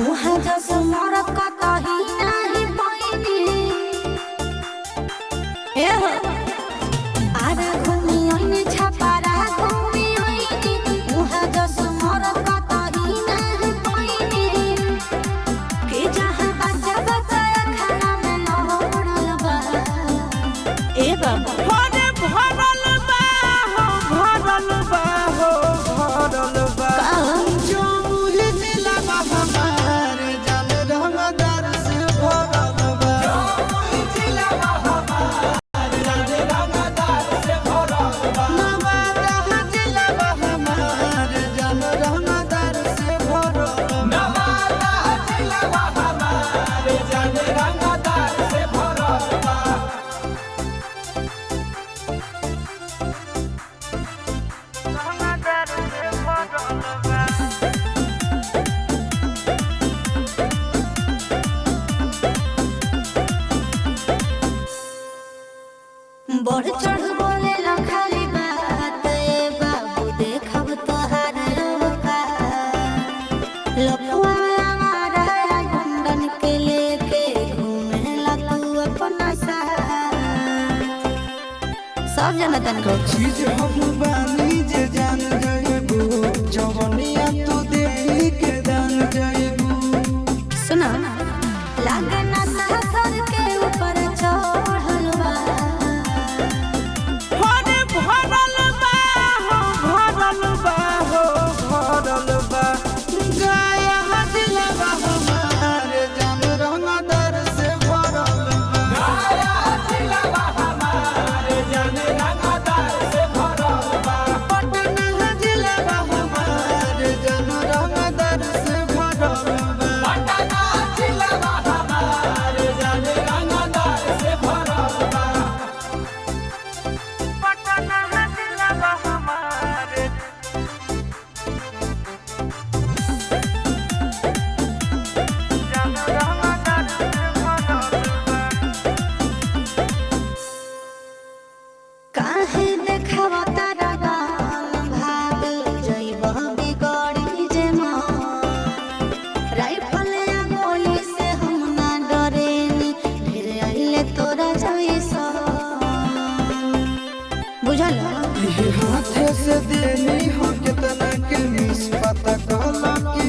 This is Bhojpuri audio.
उहाँ जस मरत कतही नाही पाइने ए हो आरा घुमी ओइने छपारा घुमी ओइने उहाँ जस मरत कतही नाही पाइने के जहाँ बच्चा बच्चा खाना में लहरल बा ए बाबा बढ़ चढ़ बोले खाली बात ए बाबू देखब तोहार रोका लफुआ हमारा गुंडन के लेके घूमेला तू अपना साथ सब जनतन को चीज हम बानी जे जान जाइबू जवनिया तू दे के दान जाइबू सुना लागे ना सहसर के ऊपर चढ़ल बा काहे देखावा तारा गान भाग जइबह बिगड़ी जे मन राइफल या गोली से हम ना डरेनी फिर आइले तोरा जइसा बुझल हाथ से